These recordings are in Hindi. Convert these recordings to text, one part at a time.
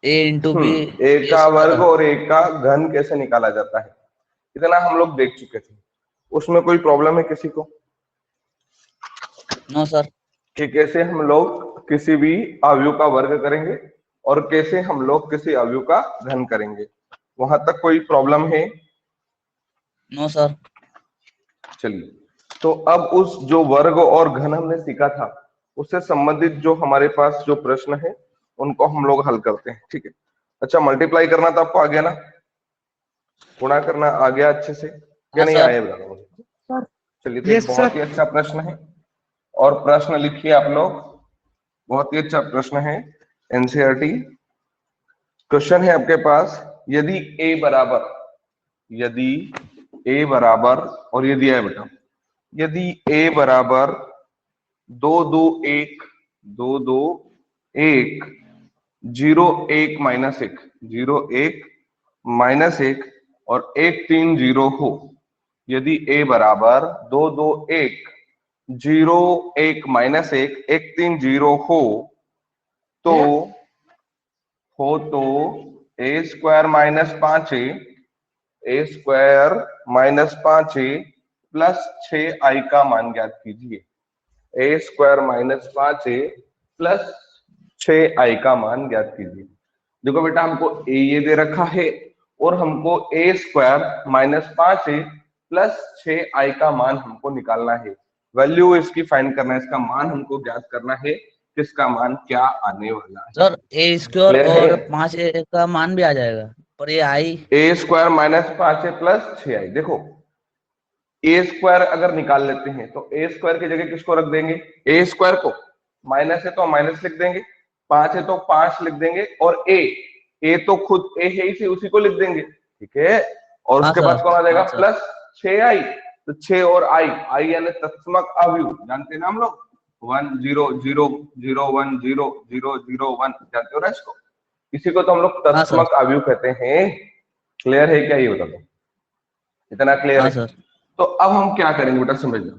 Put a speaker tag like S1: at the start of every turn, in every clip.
S1: ए इंटू बी
S2: ए का वर्ग और ए का घन कैसे निकाला जाता है, इतना हम लोग देख चुके थे। उसमें कोई प्रॉब्लम है किसी को?
S1: No sir.
S2: कि कैसे हम लोग किसी भी अवयव का वर्ग करेंगे और कैसे हम लोग किसी अवयव का घन करेंगे, वहां तक कोई प्रॉब्लम है?
S1: No sir.
S2: चलिए, तो अब उस जो वर्ग और घन हमने सीखा था उससे संबंधित जो हमारे पास जो प्रश्न है उनको हम लोग हल करते हैं। ठीक है, अच्छा मल्टीप्लाई करना तो आपको आ गया ना, गुणा करना आ गया अच्छे से, क्या नहीं आया बता दो मुझे। चलिए, तो बहुत ही अच्छा प्रश्न है और प्रश्न लिखिए आप लोग, बहुत ही अच्छा प्रश्न है, एनसीईआरटी क्वेश्चन है आपके पास। यदि ए बराबर और ये दिया है बेटा, यदि ए बराबर 2 2 1 2 2 1 0 1 -1 0 1 -1 और 1 3 0 हो, यदि a बराबर 2 2 1 0 1 -1 1 3 0 हो तो a square -5a plus 6i का मान ज्ञात कीजिए। a square -5a plus 6i का मान ज्ञात कीजिए। देखो बेटा, हमको a ये दे रखा है और हमको a square -5a plus 6i का मान हमको निकालना है, वैल्यू इसकी फाइंड करना है, इसका मान हमको ज्ञात करना है, किसका मान क्या आने वाला है।
S1: सर ए स्क्वायर और 5a का मान भी आ जाएगा, पर ये आई
S2: a square -5a plus 6i। देखो, ए स्क्वायर अगर निकाल लेते हैं तो ए स्क्वायर की जगह किसको रख देंगे? ए स्क्वायर को। माइनस है तो माइनस लिख देंगे, 5 है तो 5 लिख देंगे, और ए तो खुद ए है इसी उसी को लिख देंगे। ठीक है, और उसके बाद कौन आ जाएगा? Plus 6i। तो 6 और आई यानी तत्समक अवयव, जानते हैं ना हम लोग, 1 0 0 0 1 0 0 0 1, जानते हो ना इसको? इसी को तो हम लोग तत्समक अवयव कहते हैं। क्लियर है क्या ये बता दो, इतना क्लियर है? तो अब हम क्या करेंगे बेटा, समझना।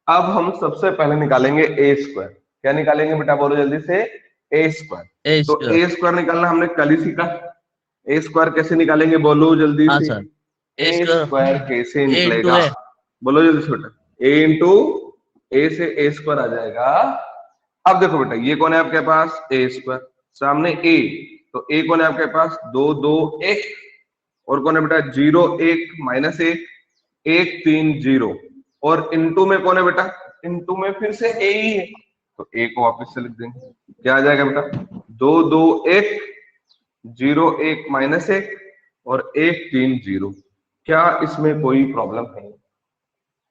S2: अब हम सबसे पहले निकालेंगे ए स्क्वायर। क्या निकालेंगे बेटा, बोलो जल्दी से? ए स्क्वायर। तो ए स्क्वायर निकालना हमने कल ही सीखा। ए स्क्वायर कैसे निकालेंगे, बोलो जल्दी से? ए स्क्वायर कैसे निकलेगा, बोलो जल्दी से बेटा? ए इंटू ए से ए स्क्वायर आ जाएगा। अब देखो बेटा, ये कौन है आपके पास? ए स्क्वायर, सामने ए, तो ए कौन है आपके पास? 2 2 1, और कौन है बेटा? 0 1 -1 1 3 0, और इनटू में कौन है बेटा? इनटू में फिर से ए ही है, तो ए को वापस से लिख देंगे। क्या आ जाएगा बेटा? 2 2 1 0 1 -1 और 1 3 0। क्या इसमें कोई प्रॉब्लम है?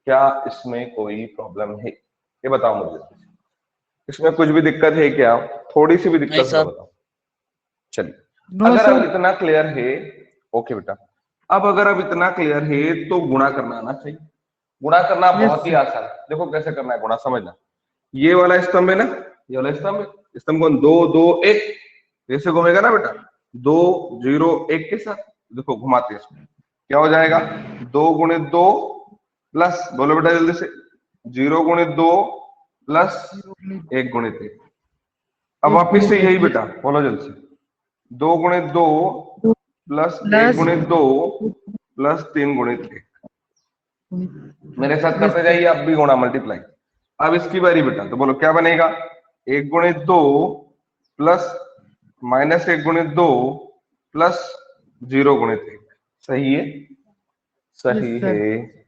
S2: क्या इसमें कोई प्रॉब्लम है, ये बताओ मुझे। इसमें कुछ भी दिक्कत है क्या? थोड़ी सी भी दिक्कत है बताओ। चलिए, अगर अब इतना क्लियर है, ओके बेटा, अब अगर अब इतना क्लियर है तो गुणा करना आना चाहिए। गुणा करना बहुत ही आसान है। देखो कैसे करना है गुणा, समझना। ये वाला स्तंभ है ना, ये वाला स्तंभ है, स्तंभ कौन? 2 2 1, ऐसे घूमेगा ना बेटा, 2 0 1 के साथ। देखो घुमाते हैं, क्या हो जाएगा? 2 × 2 प्लस, बोलो बेटा जल्दी से, 0 × 2 प्लस 1 × 1। अब वापिस से यही बेटा, बोलो जल्दी से, 2 × 2 प्लस 1 × 2 प्लस 3 × 1। मेरे साथ करते जाइए आप भी गुणा, मल्टीप्लाई। अब इसकी बारी बेटा, तो बोलो क्या बनेगा? 1 × 2 प्लस -1 × 2 प्लस 0 × 1। सही है? सही है।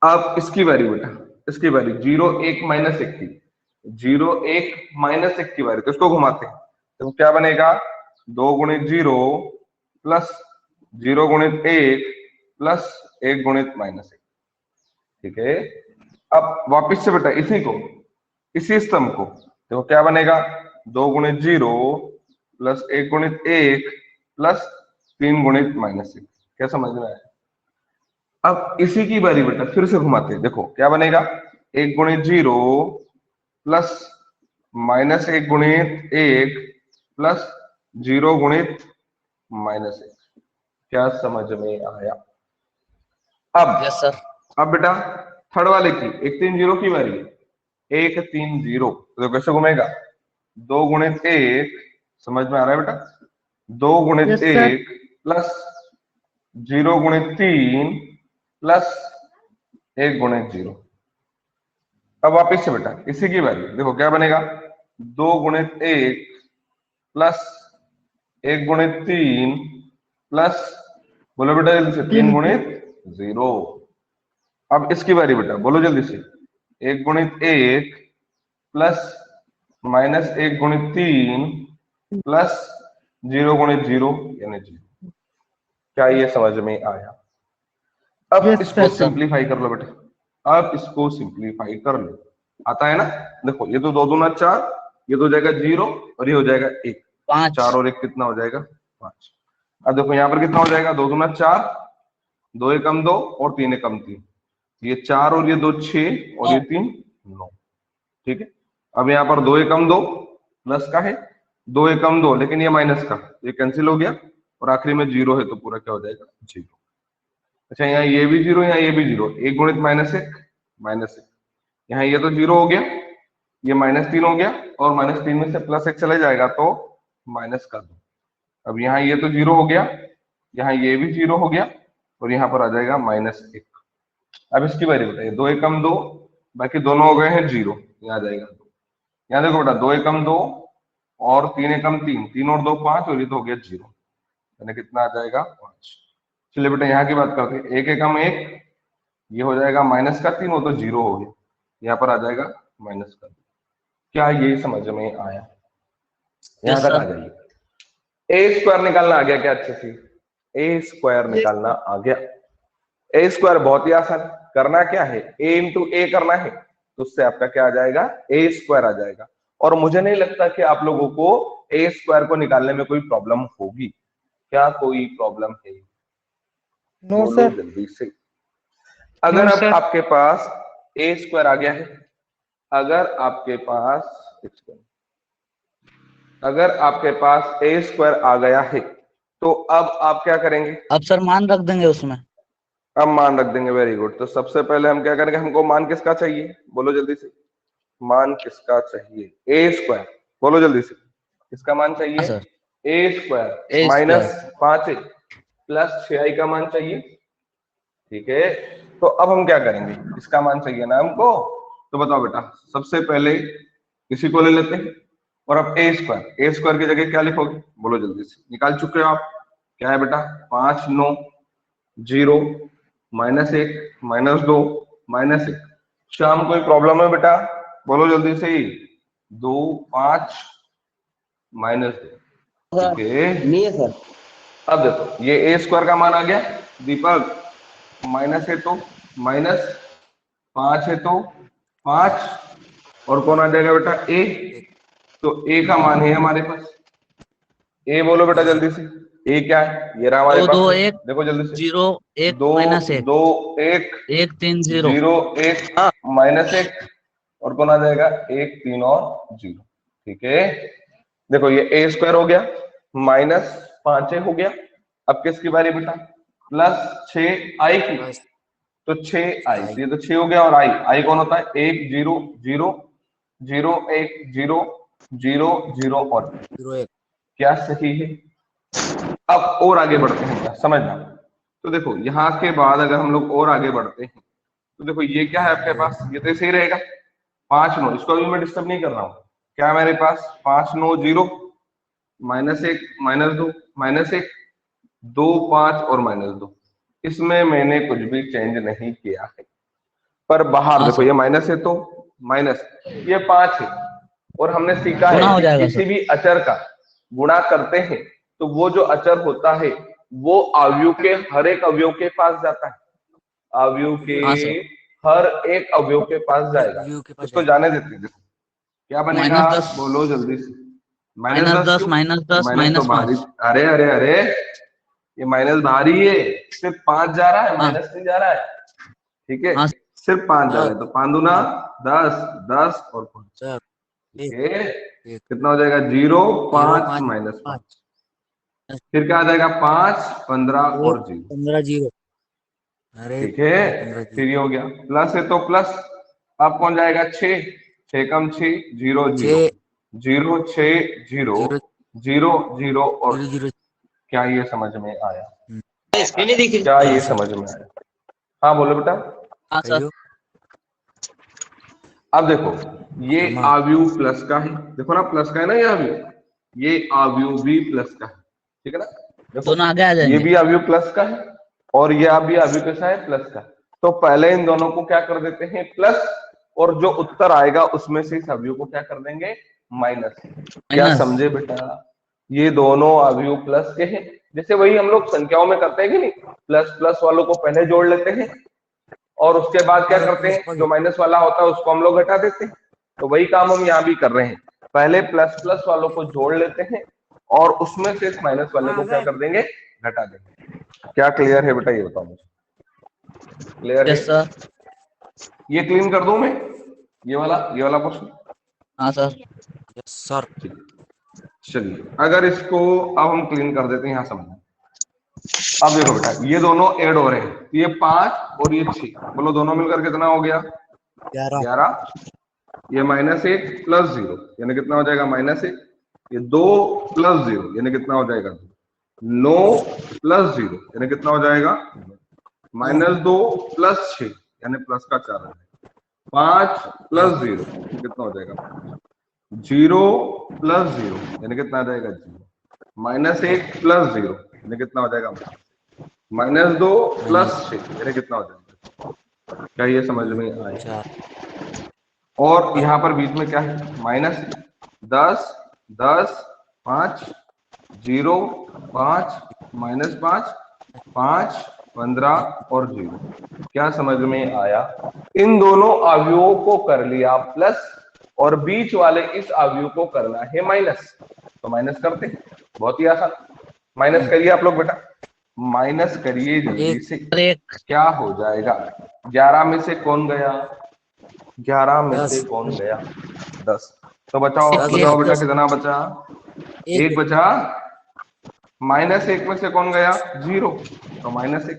S2: अब इसकी बारी बेटा, इसकी बारी 0 1 -1 की, 0 1 -1 की बारी, तो इसको घुमाते हैं, तो क्या बनेगा? 2 × 0 प्लस 0 × 1 प्लस 1 × -1। ठीक है, अब वापिस से बेटा इसी को, इसी स्तंभ को, देखो क्या बनेगा? 2 × 0 प्लस 1 × 1 प्लस 3 × -1। क्या समझ में आया? अब इसी की बारी बेटा, फिर से घुमाते हैं, देखो क्या बनेगा? 1 × 0 प्लस -1 × 1 प्लस 0 × -1। क्या समझ में आया? अब
S1: यस सर।
S2: अब बेटा थर्ड वाले की 1 3 0 की बारी, 1 3 0, तो कैसे घूमेगा? 2 × 1 समझ में आ रहा है बेटा? 2 गुणित
S3: Yes, sir.
S2: 1 प्लस 0 गुणित 3 प्लस 1 गुणित 0। अब वापिस से बेटा इसी की वैल्यू देखो क्या बनेगा, 2 गुणित 1 प्लस 1 गुणित 3 प्लस, बोलो बेटा जल्दी से, 3 गुणित 0। अब इसकी बारी बेटा, बोलो जल्दी से, 1 गुणित 1 प्लस माइनस 1 गुणित 3 प्लस 0 गुणित 0 यानी 0। क्या ये समझ में आया? अब
S3: Yes,
S2: इसको
S3: sir.
S2: सिंप्लीफाई कर लो बेटा, अब इसको सिंप्लीफाई कर लो, आता है ना? देखो ये तो 2 दूना 4, ये तो हो जाएगा 0 और ये हो जाएगा 1,
S1: 5
S2: 4 और 1 कितना हो जाएगा 5। अब देखो यहाँ पर कितना हो जाएगा, 2 दूना 4, 2 एकम 2 और 3 एकम 3, ये 4 और ये 2 6 और ये 3 9, ठीक है। अब यहाँ पर 2 एकम 2 प्लस का है, 2 एकम 2 लेकिन ये माइनस का, ये कैंसिल हो गया और आखिरी में 0 है तो पूरा क्या हो जाएगा 0। अच्छा यहाँ ये भी 0, यहाँ ये भी 0, 1 गुणित माइनस 1 माइनस 1, यहाँ ये तो 0 हो गया, ये -3 हो गया और -3 में से +1 चले जाएगा तो माइनस का 2। अब यहाँ ये तो 0 हो गया, यहाँ ये भी 0 हो गया और यहाँ पर आ जाएगा -1। अब इसकी बारी बताइए, 2 एकम 2, बाकी दोनों हो गए हैं 0, यहाँ आ जाएगा 2। यहाँ देखो बेटा 2 एकम 2 और 3 एकम 3, 3 और 2 5 और ये तो हो गया 0, यानी कितना आ जाएगा 5। चलिए बेटा यहाँ की बात करते हैं, 1 एकम 1, ये हो जाएगा -3, वो तो 0 हो गया, यहाँ पर आ जाएगा -2। क्या ये समझ में आया? यहाँ तक आ जाइए। ए स्क्वायर निकालना आ गया क्या अच्छे से? ए स्क्वायर निकालना आ गया। ए स्क्वायर बहुत ही आसान, करना क्या है, ए इंटू ए करना है, तो उससे आपका क्या आ जाएगा, ए स्क्वायर आ जाएगा। और मुझे नहीं लगता कि आप लोगों को ए स्क्वायर को निकालने में कोई प्रॉब्लम होगी। क्या कोई प्रॉब्लम है?
S3: No,
S2: बोलो
S3: sir.
S2: जल्दी से। अगर
S3: No,
S2: अब
S3: sir.
S2: आपके पास ए स्क्वायर आ गया है, अगर आपके पास ए स्क्वायर आ गया है, तो अब आप क्या करेंगे?
S1: अब सर मान रख देंगे उसमें।
S2: अब मान रख देंगे, वेरी गुड। तो सबसे पहले हम क्या करेंगे, हमको मान किसका चाहिए, बोलो जल्दी से, मान किसका चाहिए? ए स्क्वायर, बोलो जल्दी से, किसका मान चाहिए?
S1: हाँ सर,
S2: ए स्क्वायर
S1: ए
S2: माइनस 5 प्लस 6i का मान चाहिए, ठीक है। तो अब हम क्या करेंगे, इसका मान चाहिए ना हमको, तो बताओ बेटा, सबसे पहले इसी को ले लेते हैं और अब ए स्क्वायर की जगह क्या लिखोगे, बोलो जल्दी से, निकाल चुके हो आप? क्या है बेटा, 5 9 0 -1 -2 -1। शाम कोई प्रॉब्लम है बेटा, बोलो जल्दी से, 2 5 -2, ठीक है।
S4: नहीं है सर।
S2: अब देखो ये ए स्क्वायर का मान आ गया दीपक, माइनस है तो माइनस, 5 है तो 5, और कौन आ जाएगा बेटा, ए। तो ए का मान है हमारे पास, ए बोलो बेटा जल्दी से, ए क्या है, ये रहा हमारे
S1: 2
S2: पास
S1: 2
S2: है।
S1: 1
S2: देखो जल्दी से,
S1: 0 1
S2: 2
S1: -1
S2: 2 1
S1: 1 3 0
S2: 0 1 -1, और कौन आ जाएगा, 1 3 और 0, ठीक है। देखो ये ए स्क्वायर हो गया, -5 हो गया। अब किसकी बारी बेटा, +6i की, तो 6i, ये तो 6 हो गया, और आई कौन होता है, 1 0 0 0 1 0 0 0 और
S4: 01।
S2: क्या सही है? अब और आगे बढ़ते हैं, समझना। तो देखो यहाँ के बाद अगर हम लोग और आगे बढ़ते हैं, तो देखो ये क्या है आपके पास, ये तो सही रहेगा, 5 9, इसको अभी मैं डिस्टर्ब नहीं कर रहा हूँ। क्या है मेरे पास, 5 9 0 -1 -2 -1 2 5 और -2, इसमें मैंने कुछ भी चेंज नहीं किया है। पर बाहर देखो ये माइनस है तो माइनस, ये 5 है, और हमने सीखा
S1: गुणा
S2: है
S1: हो
S2: कि
S1: जाएगा
S2: किसी भी अचर का गुणा करते हैं तो वो जो अचर होता है वो अवयव के हर एक अवयव के पास जाता है, अवयव के
S1: हाँ सर।
S2: हर एक अवयव के पास जाएगा। उसको जाने देते हैं, देखो क्या बनेगा,
S1: -10
S2: बोलो जल्दी से,
S1: -10
S2: क्यों?
S1: -10
S2: माइनस तो बाहरी,
S1: -5
S2: अरे अरे अरे, ये माइनस बाहरी है, सिर्फ 5 जा रहा है,
S1: हाँ।
S2: माइनस नहीं जा रहा है, ठीक है।
S1: हाँ।
S2: सिर्फ 5 जा रहा है, तो 5 दूना 10 10 और 5, ठीक है। कितना हो जाएगा, 0 5 -5, फिर क्या आ जाएगा, 5 15 और 0
S4: 15 0। अरे
S2: ठीक है। फिर ये हो गया, प्लस है तो प्लस, अब कौन जाएगा, 6 6 कम 6 0 0 0 6 0 0 0 और
S4: 0 0
S2: क्या ये समझ में आया?
S5: स्क्रीन ही दिख रही
S2: क्या
S5: है।
S2: ये समझ में आया? हाँ बोलो बेटा।
S1: हाँ सर।
S2: अब देखो ये
S4: हाँ।
S2: आव्यूह प्लस का है, देखो ना प्लस का है ना ये आव्यूह, ये आव्यूह भी प्लस का है, ठीक है ना। देखो
S1: दोनों आगे आ
S2: ये
S1: जाएंगे।
S2: भी आव्यूह प्लस का है और ये भी आव्यूह कैसा है? प्लस का। तो पहले इन दोनों को क्या कर देते हैं? प्लस, और जो उत्तर आएगा उसमें से इस आव्यूह को क्या कर देंगे? माइनस। क्या
S1: माइनस।
S2: समझे बेटा? ये दोनों आव्यूह प्लस के हैं, जैसे वही हम लोग संख्याओं में करते हैं कि नहीं, प्लस प्लस वालों को पहले जोड़ लेते हैं और उसके बाद क्या करते हैं, जो माइनस वाला होता है उसको हम लोग घटा देते हैं। तो वही काम हम यहाँ भी कर रहे हैं, पहले प्लस प्लस वालों को जोड़ लेते हैं और उसमें से इस माइनस वाले को क्या कर देंगे? घटा देंगे। क्या क्लियर है बेटा? ये बताओ मुझे, क्लियर है?
S1: Yes sir.
S2: ये क्लीन कर दूं मैं, ये वाला क्वेश्चन?
S1: हाँ सर।
S4: Yes sir.
S2: चलिए अगर इसको अब हम क्लीन कर देते हैं, यहाँ समझना। अब देखो बेटा ये दोनों ऐड हो रहे हैं, ये 5 और ये 6, बोलो दोनों मिलकर कितना हो गया?
S4: 11
S2: 11। ये -1 + 0 यानी कितना हो जाएगा? -1। ये 2 + 0 यानी कितना हो जाएगा? 9 + 0 यानी कितना हो जाएगा? -2 + 6 यानी प्लस का 4 है। 5 + 0 कितना हो जाएगा? 0 + 0 यानी कितना आ जाएगा? 0। -1 + 0 यानी कितना हो जाएगा? -2 + 6 यानी कितना हो जाएगा? क्या ये समझ में आया?
S4: 4
S2: और यहाँ पर बीच में क्या है? -10 10 5 0 5 -5 5 15 और 0। क्या समझ में आया? इन दोनों अवयवों को कर लिया प्लस और बीच वाले इस अवयव को करना है माइनस। तो माइनस करते हैं, बहुत ही आसान। माइनस करिए आप लोग बेटा, माइनस करिए जल्दी से।
S1: एक।
S2: क्या हो जाएगा? 11 में से कौन गया? 11 में से
S4: 10
S2: कौन गया? 10। तो बचाओ
S4: 10
S2: बताओ बेटा
S4: 10
S2: कितना बचा? 1 बचा। -1 में से कौन गया? 0, तो -1।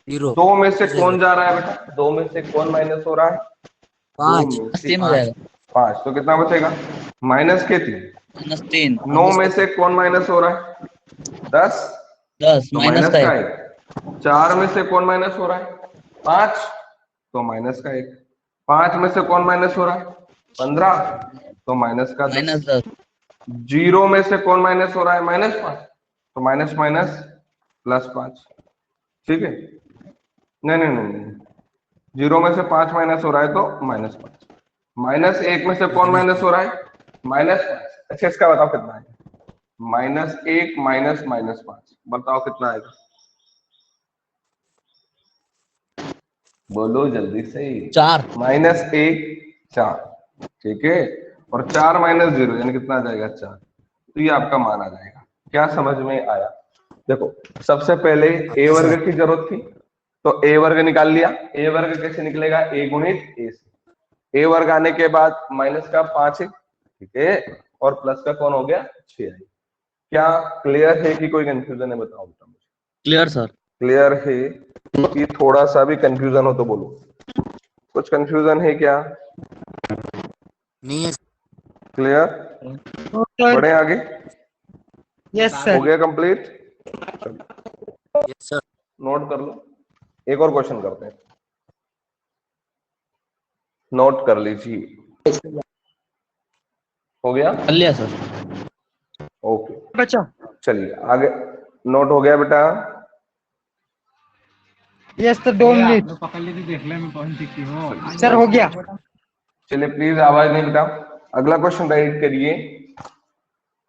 S4: 0
S2: 2 में से कौन जा रहा है बेटा? 2 में से कौन माइनस हो रहा है? 2
S4: 5
S2: में से
S1: 3 हो जाएगा।
S2: 5, तो कितना बचेगा? -3।
S1: -3।
S2: 9 में से कौन माइनस हो रहा है? 10,
S1: 10
S2: तो
S1: माइनस
S2: माइनस
S1: का
S2: का
S1: 1।
S2: 1। 4 में से कौन माइनस हो रहा है? 5, तो माइनस का 1। 5 में से कौन माइनस हो रहा है? 15, तो माइनस का 10।
S1: -10।
S2: 0 में से कौन माइनस हो रहा है? -5, तो माइनस माइनस +5। ठीक है? नहीं नहीं नहीं नहीं, 0 में से 5 माइनस हो रहा है तो -5। -1 में से कौन माइनस हो रहा है? -5। अच्छा इसका बताओ कितना है? -1 -5 बताओ कितना आएगा? बोलो जल्दी से।
S1: 4।
S2: -1 4, ठीक है। और 4 - 0 यानी कितना आ जाएगा? 4। तो ये आपका मान आ जाएगा। क्या समझ में आया? देखो सबसे पहले ए वर्ग की जरूरत थी, तो ए वर्ग निकाल लिया। ए वर्ग कैसे निकलेगा? a गुणित a से। ए वर्ग आने के बाद माइनस का 5 है, ठीक है, और प्लस का कौन हो गया? 6 है। क्या क्लियर है कि कोई कंफ्यूजन है? बताओ बेटा मुझे।
S1: Clear sir.
S2: क्लियर है कि थोड़ा सा भी कंफ्यूजन हो तो बोलो। कुछ कंफ्यूजन है क्या?
S4: नहीं है
S2: क्लियर? बढ़े आगे?
S3: यस
S2: हो
S3: सर।
S2: गया कंप्लीट?
S4: Yes sir.
S2: नोट कर लो। एक और क्वेश्चन करते हैं, नोट कर लीजिए। हो गया?
S1: कर लिया सर।
S2: ओके
S3: बचा।
S2: चलिए आगे। नोट हो गया बेटा?
S3: यस सर 2 मिनट सर हो गया।
S2: चलिए प्लीज आवाज नहीं बेटा। अगला क्वेश्चन राइट करिए।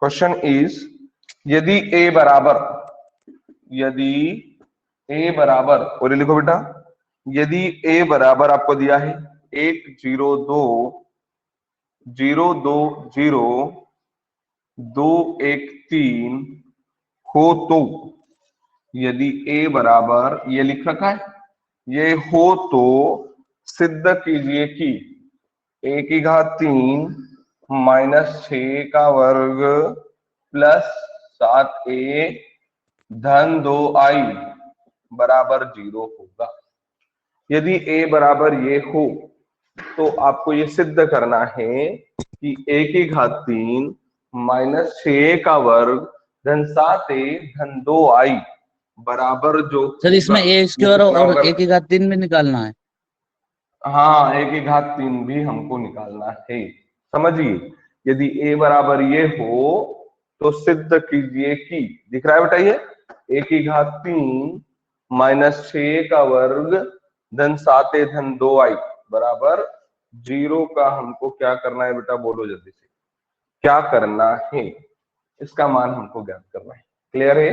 S2: क्वेश्चन इज यदि a बराबर और ये लिखो बेटा, यदि a बराबर आपको दिया है 1 0 2 0 2 0 2 1 3 हो तो, यदि a बराबर ये लिख रखा है, ये हो तो सिद्ध कीजिए कि a⁻³ -6 का वर्ग प्लस 7a धन 2i बराबर 0 होगा। यदि a बराबर ये हो तो आपको ये सिद्ध करना है कि a⁻³ माइनस 6 का वर्ग धन 7a धन 2i बराबर जो
S1: सर इसमें
S2: होगा,
S1: ए
S2: ये
S1: स्क्वायर
S2: कितना
S1: और
S2: होगा?
S1: ए की घात 3 भी निकालना है।
S2: हाँ, a की घात 3 भी हमको निकालना है। समझिए, यदि a बराबर ये हो तो सिद्ध कीजिए कि, दिख रहा है बेटा ये, a की घात 3 माइनस 6 का वर्ग धन 7a धन 2i बराबर 0 का हमको क्या करना है बेटा, बोलो जल्दी से, क्या करना है? इसका मान हमको ज्ञात करना है। क्लियर है?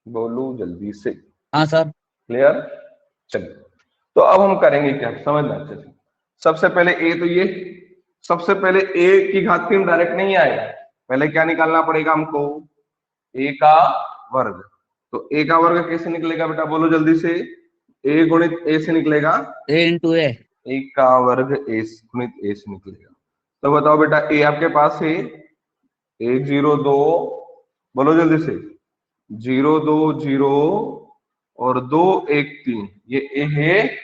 S2: बोलो जल्दी से।
S1: हाँ सर।
S2: क्लियर? चलिए, तो अब हम करेंगे क्या, समझना अच्छे से। सबसे पहले ए, तो ये सबसे पहले ए की घात 3 डायरेक्ट नहीं आएगा, पहले क्या निकालना पड़ेगा हमको, ए का वर्ग। तो ए का वर्ग कैसे निकलेगा बेटा, बोलो जल्दी से। ए गुणित ए से निकलेगा,
S1: ए इंटू ए।
S2: ए का वर्ग ए गुणित ए से निकलेगा। तो बताओ बेटा, ए आपके पास है 1 0 2, बोलो जल्दी से, 0 2 0 और 2 1 3, ये ए है।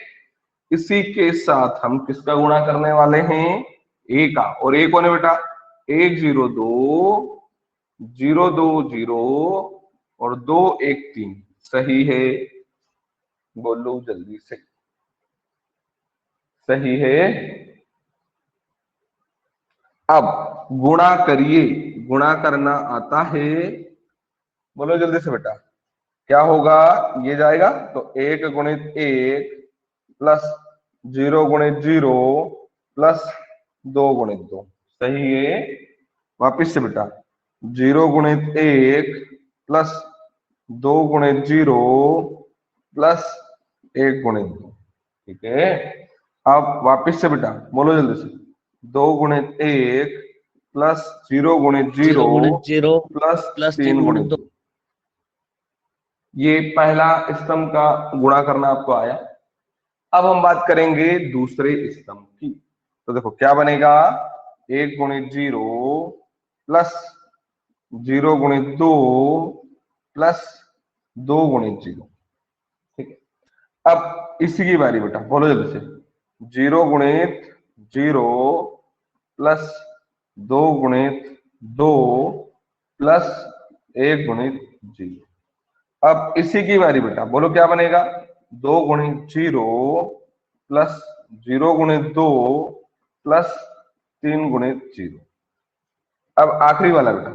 S2: इसी के साथ हम किसका गुणा करने वाले हैं, ए का। और ए कौन है बेटा, 1 0 2 0 2 0 और 2 1 3, सही है? बोलो जल्दी से, सही है? अब गुणा करिए, गुणा करना आता है, बोलो जल्दी से बेटा, क्या होगा, ये जाएगा तो 1 गुणित 1 प्लस 0 गुणित 0 प्लस 2 गुणित 2, सही है? वापिस से बेटा, 0 गुणित 1 प्लस 2 गुणित 0 प्लस 1 गुणित 2, ठीक है? अब वापिस से बेटा, बोलो जल्दी से, 2 गुणित 1 प्लस 0 गुणित 0
S1: 0
S2: प्लस
S1: प्लस
S2: 3
S1: 3
S2: गुणित
S1: गुणित
S2: 2। ये पहला स्तंभ का गुणा करना आपको आया। अब हम बात करेंगे दूसरे स्तंभ की। तो देखो क्या बनेगा, 1 गुणित 0 प्लस 0 गुणित 2 प्लस 2 गुणित 0, ठीक है? अब इसी की बारी बेटा, बोलो जल्दी से, 0 गुणित 0 प्लस 2 गुणित 2 प्लस 1 गुणित 0। अब इसी की बारी बेटा, बोलो क्या बनेगा, 2 गुणित 0 प्लस 0 गुणित 2 प्लस 3 गुणित 0। अब आखिरी वाला बेटा,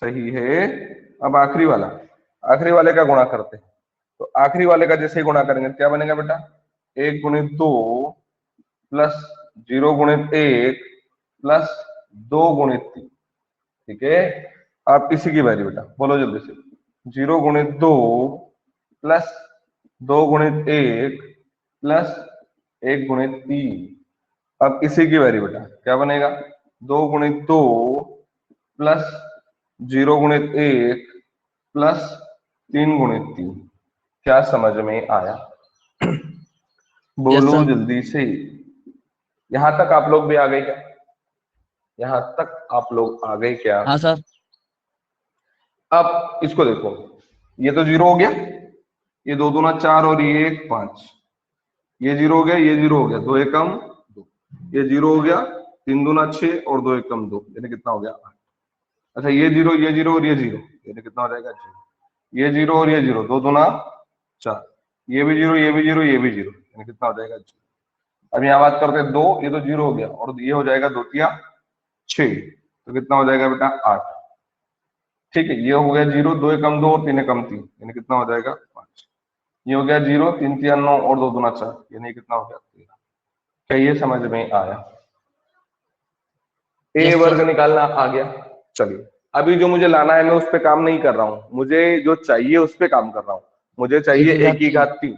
S2: सही है? अब आखिरी वाला, आखिरी वाले का गुणा करते हैं। तो आखिरी वाले का जैसे ही गुणा करेंगे क्या बनेगा बेटा, 1 गुणित 2 प्लस 0 गुणित 1 प्लस 2 गुणित 3, ठीक है? अब इसी की बारी बेटा, बोलो जल्दी से, 0 गुणित 2 प्लस 2 गुणित 1 प्लस 1 गुणित 3। अब इसी की बारी बेटा, क्या बनेगा, 2 गुणित 2 प्लस 0 गुणित 1 प्लस 3 गुणित 3। क्या समझ में आया? बोलो
S1: सर।
S2: जल्दी से। यहां तक आप लोग भी आ गए क्या? यहां तक आप लोग आ गए क्या?
S1: हाँ सर।
S2: अब इसको देखो, ये तो 0 हो गया, ये 2 दूना 4 और ये 1 5, ये 0 हो गया, ये 0 हो गया, 2 एकम 2, ये 0 हो गया, 3 दूना 6 और 2 एकम 2, यानी कितना हो गया 8। अच्छा, ये 0 ये 0 और ये 0, यानी कितना हो जाएगा 0। ये 0 और ये 0, 2 दूना 4, ये भी 0 ये भी 0 ये भी 0, यानी कितना हो जाएगा 0। अब यहाँ बात करते हैं 2, ये तो 0 हो गया और ये हो जाएगा 2 तिया 6, तो कितना हो जाएगा बेटा 8, ठीक है? ये हो गया 0, 2 एकम 2 और 3 एकम 3, यानी कितना हो जाएगा 5। ये हो गया 0, 3 तिया 9 और 2 दूना 4, यानी कितना हो गया 13। क्या ये समझ में आया? ए वर्ग निकालना आ गया। चलिए, अभी जो मुझे लाना है मैं उस पे काम नहीं कर रहा हूं, मुझे जो चाहिए उस पे काम कर रहा हूं। मुझे चाहिए ए की घात 3,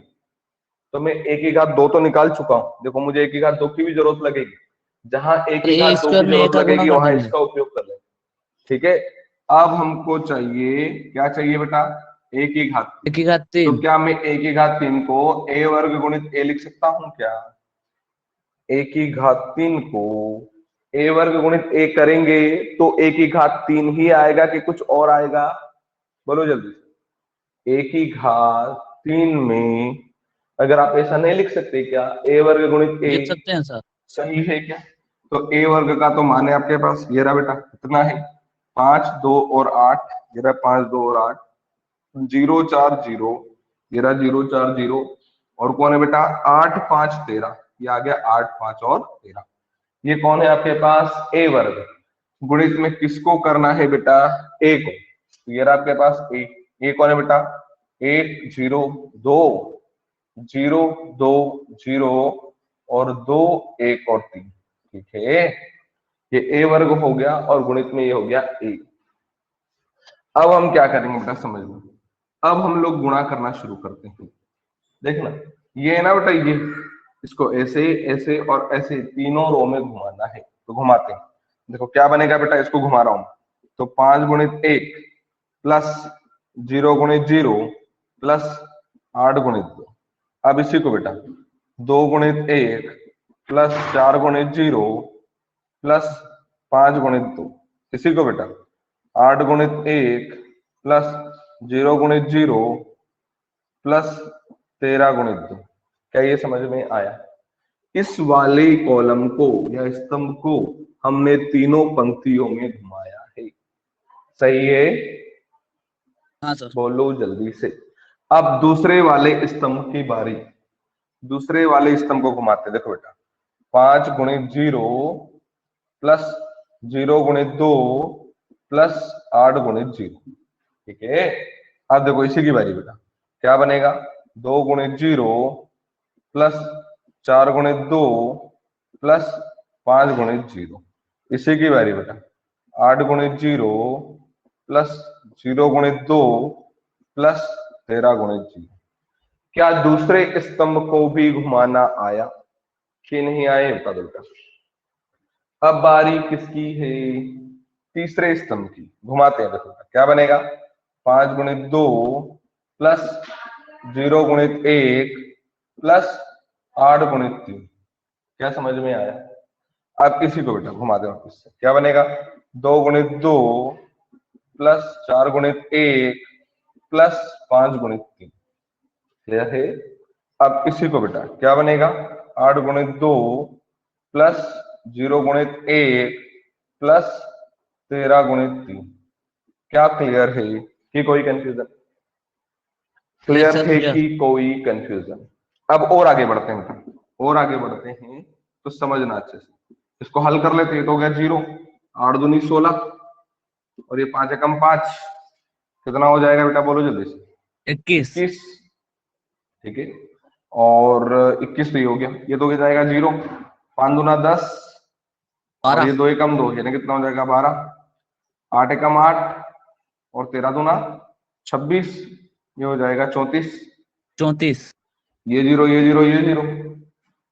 S2: तो मैं ए की घात 2 तो निकाल चुका हूं। देखो, मुझे ए की घात 2 की भी जरूरत लगेगी, जहां ए की
S1: ए
S2: घात 2
S1: स्क्वायर
S2: की
S1: में ए
S2: जरूरत
S1: का गुणा
S2: लगेगी
S1: कर
S2: वहां
S1: देंगे।
S2: इसका उपयोग कर लेंगे, ठीक है? अब हमको चाहिए, क्या चाहिए बेटा, ए की घात 3।
S1: ए की घात 3।
S2: तो क्या मैं ए की घात 3 को ए वर्ग गुणित ए लिख सकता हूं क्या? ए की घात 3 को ए वर्ग गुणित ए करेंगे तो ए की घात 3 ही आएगा कि कुछ और आएगा? बोलो जल्दी। ए की घात 3 में अगर आप ऐसा नहीं लिख सकते क्या, ए वर्ग गुणित ए,
S1: लिख सकते हैं सर।
S2: सही है क्या? तो a वर्ग का तो मान है आपके पास, ये रहा बेटा कितना है 5 2 और 8, ये रहा 5 2 और 8, 0 4 0, ये रहा 0 4 0, और कौन है बेटा 8 5 13, ये आ गया 8 5 और 13। ये कौन है आपके पास a वर्ग। गुणित में किसको करना है बेटा a को, तो ये रहा आपके पास a कौन है बेटा 1 0 2 0 2 0 और 2 1 और 3, ठीक है। ये a वर्ग हो गया और गुणित में ये हो गया a। अब हम क्या करेंगे बेटा समझ लो, अब हम लोग गुणा करना शुरू करते हैं। देखना ये है ना बेटा, ये इसको ऐसे ऐसे और ऐसे तीनों रो में घुमाना है, तो घुमाते हैं। देखो क्या बनेगा बेटा, इसको घुमा रहा हूं तो 5 गुणित 1 प्लस 0 गुणित 0 प्लस 8 गुणित 2। अब इसी को बेटा 2 गुणित 1 प्लस 4 गुणित 0 प्लस 5 गुणित 2, इसी को बेटा 8 गुणित 1 प्लस 0 गुणित 0 प्लस 13 गुणित 2। क्या ये समझ में आया? इस वाले कॉलम को या स्तंभ को हमने तीनों पंक्तियों में घुमाया है, सही है?
S1: हाँ सर।
S2: बोलो जल्दी से। अब दूसरे वाले स्तंभ की बारी, दूसरे वाले स्तंभ को घुमाते। देखो बेटा 5 गुणित 0 प्लस 0 गुणित 2 प्लस 8 गुणित 0, ठीक है। अब देखो इसी की बारी बेटा, क्या बनेगा 2 गुणित 0 प्लस 4 गुणित 2 प्लस 5 गुणित 0, इसी की बारी बेटा 8 गुणित 0 प्लस 0 गुणित 2 प्लस 13 गुणित 0। क्या दूसरे स्तंभ को भी घुमाना आया कि नहीं आए, बता दो बेटा। अब बारी किसकी है? तीसरे स्तंभ की, घुमाते हैं। देखो क्या बनेगा 5 गुणित 2 प्लस 0 गुणित 1 प्लस 8 गुणित 3। क्या समझ में आया? अब इसी को बेटा घुमा दो वापस से, क्या बनेगा 2 गुणित 2 प्लस 4 गुणित 1 प्लस 5 गुणित 3, क्लियर है? अब इसी को बेटा क्या बनेगा 8 गुणित 2 प्लस 0 गुणित 1 प्लस 13 गुणित 3। क्या क्लियर है कि कोई कंफ्यूजन? क्लियर
S1: सर,
S2: है
S1: क्लियर।
S2: कि कोई कंफ्यूजन? अब और आगे बढ़ते हैं, और आगे बढ़ते हैं तो समझना अच्छे से। इसको हल कर लेते हैं तो हो गया 0, 8 दूनी 16 और ये 5 एकम 5, कितना हो जाएगा बेटा बोलो जल्दी से?
S1: 21।
S2: ठीक है, और 21 तो ये हो गया, ये तो हो जाएगा 0, 5 दूना 10 और
S1: 12।
S2: ये 2 एकम 2, यानी कितना हो जाएगा 12, 8 एकम 8 और 13 दूना 26, ये हो जाएगा 34।
S1: 34।
S2: ये 0 ये 0 ये 0,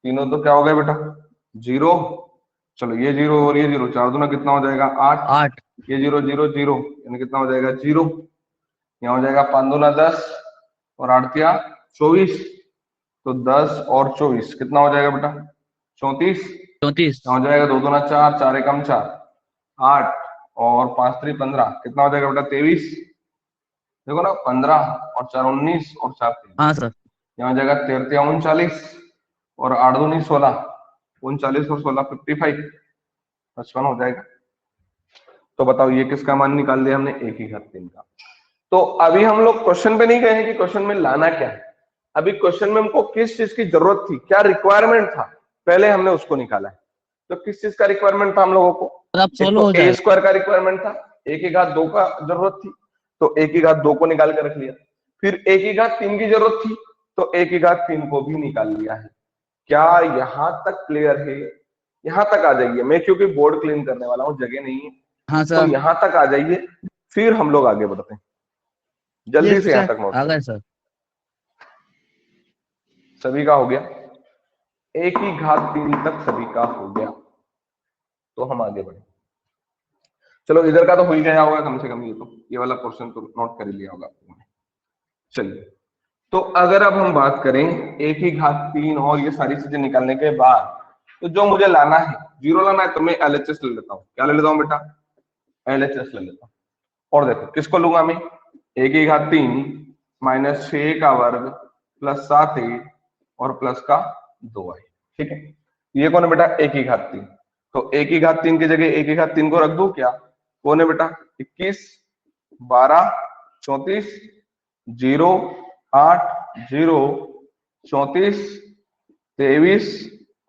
S2: तीनों तो क्या हो गए बेटा 0। चलो ये 0 और ये 0, 4 दूना कितना हो जाएगा 8,
S1: 8।
S2: ये 0 0 0, यानी कितना हो जाएगा 0, यहाँ हो जाएगा 5 दूना 10 और 8 क्या 24, तो 10 और 24 कितना हो जाएगा बेटा 34,
S1: 34।
S2: यहाँ हो जाएगा 2 दूना 4, 4 एकम 4, 8 और 5 3 15, कितना हो जाएगा बेटा 23। देखो ना 15 और 4 19 और 4 3,
S1: हाँ सर।
S2: यहाँ हो जाएगा 13 39 और 8 दूनी 16, 39 और 16 55, 55 हो जाएगा। तो बताओ ये किसका मान निकाल लिया हमने, एक ही घात 3 का। तो अभी हम लोग क्वेश्चन पे नहीं गए हैं कि क्वेश्चन में लाना क्या है, अभी क्वेश्चन में हमको किस चीज की जरूरत थी, क्या रिक्वायरमेंट था, पहले हमने उसको निकाला है। तो किस चीज का रिक्वायरमेंट था हम लोगों को?
S1: अब
S2: एक
S1: सोल्व
S2: तो
S1: हो
S2: ए
S1: जाएगा।
S2: स्क्वायर का रिक्वायरमेंट था, एक ही घात 2 का जरूरत थी, तो एक ही घात 2 को निकाल कर रख लिया। फिर एक ही घात 3 की जरूरत थी, तो एक ही घात 3 को भी निकाल लिया है। क्या यहां तक क्लियर है? यहां तक आ जाइए, मैं क्योंकि बोर्ड क्लीन करने वाला हूं, जगह नहीं है,
S1: हाँ
S2: तो
S1: सर।
S2: यहां तक आ जाइए, फिर हम लोग आगे बढ़ते हैं। जल्दी
S3: Yes,
S2: से यहां
S3: sir.
S2: तक नोट
S1: आ
S2: करो।
S1: गए सर।
S2: सभी का हो गया, एक ही घात 3 तक सभी का हो गया, तो हम आगे बढ़े। चलो इधर का तो हो ही गया होगा कम से कम, ये वाला पोर्शन तो नोट कर ही लिया होगा आपने। चलिए, तो अगर अब हम बात करें एक ही घात 3 और ये सारी चीजें निकालने के बाद, तो जो मुझे लाना है, 0 लाना है, तो मैं LHS ले लेता हूँ। क्या ले लेता हूँ बेटा? LHS ले लेता हूँ। और देखो किसको लूंगा मैं, एक ही घात 3 माइनस 6 का वर्ग प्लस 7a और प्लस का 2i, ठीक है। ये कौन है बेटा? एक ही घात 3। तो एक की घात 3 की जगह एक की घात 3 को रख दूं क्या? कौन है बेटा? 21, 12, 34, 0, 8, 0, 34, 23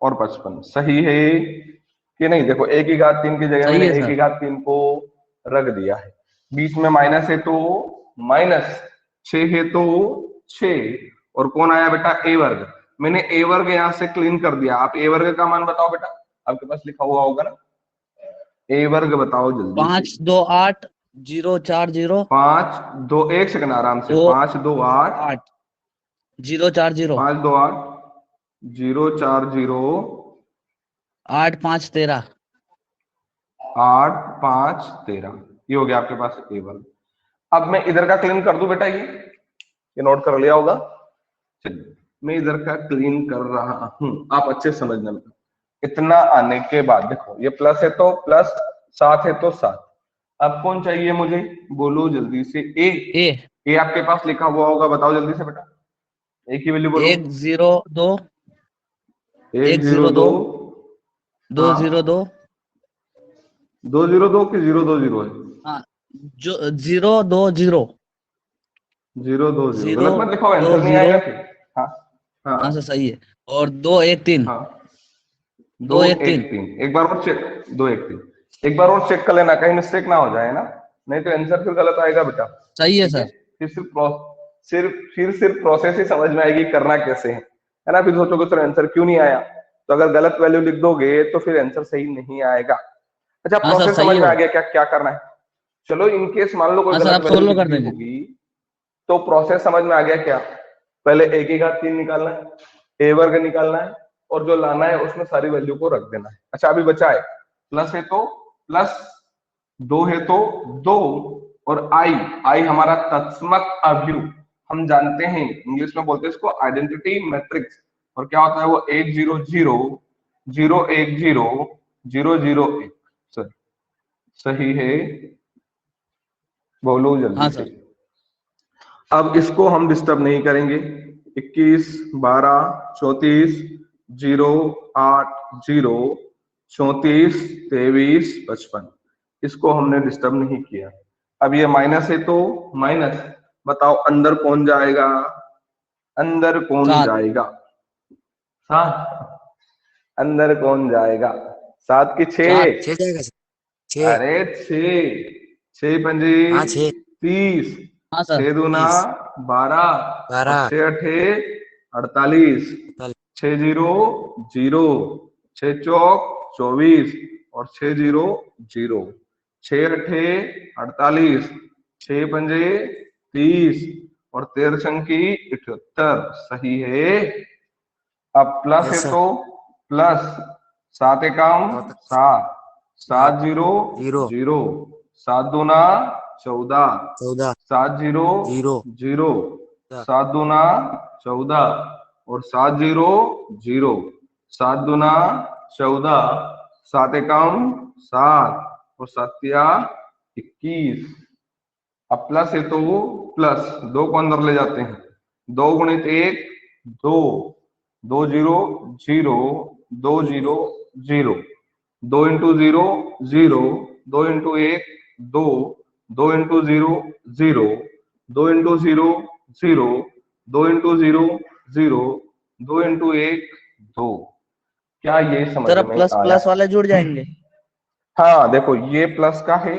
S2: और 55। सही है कि नहीं? देखो एक की घात 3 की जगह
S1: सही
S2: मैंने
S1: है
S2: एक की
S1: सर।
S2: घात 3 को रख दिया है। बीच में माइनस है तो माइनस, 6 है तो 6, और कौन आया बेटा? ए वर्ग। मैंने ए वर्ग यहां से क्लीन कर दिया। आप ए वर्ग का मान बताओ बेटा, आपके पास लिखा हुआ होगा ना। ए वर्ग बताओ जल्दी से।
S1: 5 2 8 0 4 0
S2: 5 2, 1 सेकंड आराम से।
S1: 2
S2: 5 2 8,
S1: 8 0 4 0
S2: 5 2 8, 0 4 0,
S1: 8 5 13।
S2: 8 5 13। ये हो गया आपके पास ए वर्ग। अब मैं इधर का क्लीन कर दूं बेटा, ये नोट कर लिया होगा। चलिए मैं इधर का क्लीन कर रहा हूं, आप अच्छे समझना। इतना आने के बाद देखो ये प्लस है तो प्लस, 7 है तो 7। अब कौन चाहिए मुझे? बोलो जल्दी से। ए।
S1: ए
S2: ए आपके पास लिखा हुआ होगा, बताओ जल्दी से बेटा। ए की वैल्यू बोलो।
S1: 1 0 2
S2: 1
S1: 1
S2: 0
S1: 0
S2: 2,
S1: 2 2
S2: हाँ
S1: 0 2।
S2: 2 0 2 कि 0 2 0 है?
S1: हाँ जो 0 2 0
S2: 0 2 0
S1: 0
S2: गलत मत लिखो,
S1: 2
S2: आंसर नहीं
S1: 0।
S2: आएगा फिर। हाँ
S1: हाँ सर
S2: हाँ
S1: सही है। और 2 1 3
S2: हाँ।
S1: 2
S2: 2
S1: 1
S2: 1
S1: 3।
S2: 3 एक बार और चेक। 2 1 3 एक बार और चेक कर लेना, कहीं मिस्टेक ना हो जाए ना, नहीं तो आंसर फिर गलत आएगा बेटा।
S1: सही है
S2: ठीक है,
S1: सर।
S2: फिर सिर्फ प्रोसेस ही समझ में आएगी करना कैसे है ना। फिर सोचोगे सर आंसर क्यों नहीं आया, तो अगर गलत वैल्यू लिख दोगे तो फिर आंसर सही नहीं आएगा। अच्छा
S1: हाँ सर
S2: प्रोसेस
S1: सही
S2: समझ
S1: है
S2: में आ
S1: वो।
S2: गया क्या क्या करना है? चलो इनकेस मान लो कोई
S1: हाँ सर
S2: गलत
S1: आप
S2: वैल्यू
S1: सोल्व
S2: लिख
S1: कर
S2: दी
S1: देंगे।
S2: होगी, तो प्रोसेस समझ में आ गया क्या? पहले एक की घात 3 निकालना है, ए वर्ग निकालना है, और जो लाना है उसमें सारी वैल्यू को रख देना है। अच्छा अभी बचा है प्लस है तो प्लस, 2 है तो 2, और आई, आई हमारा तत्समक अवयव। हम जानते हैं इंग्लिश में बोलते हैं इसको आइडेंटिटी मैट्रिक्स। और क्या होता है वो? 1 0 0 0 1 0 0 0 1। सर सही है, बोलो जल्दी
S1: हाँ
S2: से।
S1: सर।
S2: अब इसको हम डिस्टर्ब नहीं करेंगे। 21 12 34 0 8 0 34 23 55, इसको हमने डिस्टर्ब नहीं किया। अब ये माइनस है तो माइनस, बताओ अंदर कौन जाएगा? अंदर कौन
S1: 7
S2: जाएगा? 7। अंदर कौन जाएगा? 7 की
S1: 7।
S2: 6?
S4: 6 जाएगा सर। 6।
S2: अरे 6, 6 पंजे
S4: हाँ 6।
S2: 30,
S1: हाँ सर
S2: 6 दूना
S4: 30।
S2: 12, और
S4: 12।
S2: 6 अठे 48, 6 0 0, 6 चौक 24, और 6 0 0, 6 अठे 48, 6 पंजे 30, और 13 छंकी 78। सही है। अब प्लस है
S4: यस सर।
S2: तो प्लस, 7 एकाम 7, 7
S4: 7।
S2: 0
S4: 0।
S2: 0, 7 दूना 14,
S4: 14।
S2: 7 0
S4: 0।
S2: 0, 7 दूना 14, और 7 0 0, 7 दूना 14, 7 एकाम 7, और 7 21। अब प्लस है तो प्लस, 2 को अंदर ले जाते हैं। 2 गुणित 1 2, 2 0 0, 2 0 0, 2 into 0 0, 2 into 1 2, 2 into 0 0, 2 into 0 0, 2 into 0 0, 2 into 1 2। क्या ये समझ
S1: सर अब
S2: में
S1: प्लस
S2: आया?
S1: प्लस वाले जुड़ जाएंगे।
S2: हाँ देखो ये प्लस का है,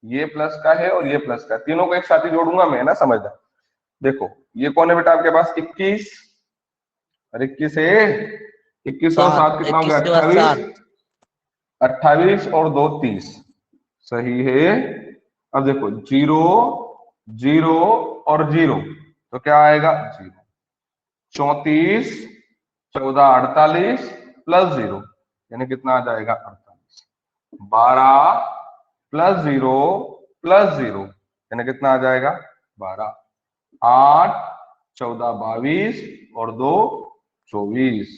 S2: ये प्लस का है, और ये प्लस का है। तीनों को एक साथ ही जोड़ूंगा मैं ना, समझना। देखो ये कौन है बेटा आपके पास? 21, और 21 है, 21 और
S1: 7
S2: 7 कितना हो गया?
S1: 21 के बाद
S2: 28,
S1: 7।
S2: 28 और 2 30। सही है। अब देखो 0 0 और 0, तो क्या आएगा? 0, 34 14 48 प्लस 0, यानी कितना आ जाएगा? 48। 12 प्लस 0 प्लस 0, यानी कितना आ जाएगा? 12। 8 14 22, और 2 24,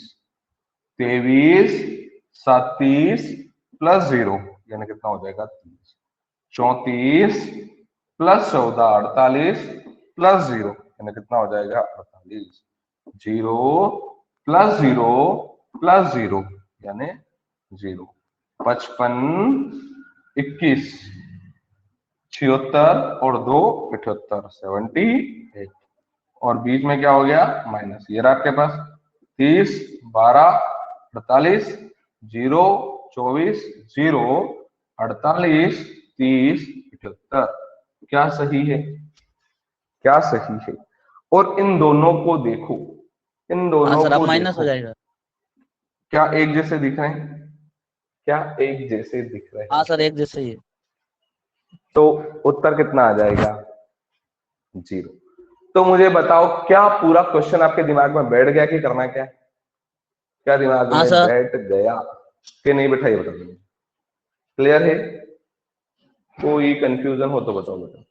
S2: 23 37 प्लस 0, यानी कितना हो जाएगा? 30। 34 प्लस 14 48 प्लस 0, यानी कितना हो जाएगा? 48। 0 प्लस 0 प्लस 0, यानी 0। 55, 21, 76 और 2 78, 78 और बीच में क्या हो गया माइनस। ये रहा आपके पास 30, 12, 48, 0, 24, 0, 48, 30, 78। क्या सही है? क्या सही है? और इन दोनों को देखो, इन
S1: हाँ
S2: दोनों
S1: सर, अब
S2: को
S1: माइनस
S2: देखो,
S1: हो जाएगा।
S2: क्या एक जैसे दिख रहे हैं? क्या एक जैसे दिख रहे
S1: हाँ
S2: हैं?
S1: सर, एक जैसे ही है।
S2: तो उत्तर कितना आ जाएगा? 0। तो मुझे बताओ, क्या पूरा क्वेश्चन आपके दिमाग में बैठ गया कि करना क्या है? क्या दिमाग
S1: हाँ
S2: में
S1: सर।
S2: बैठ गया कि नहीं बैठा, ये बताओ। क्लियर है? कोई कंफ्यूजन हो तो बताओ बेटा।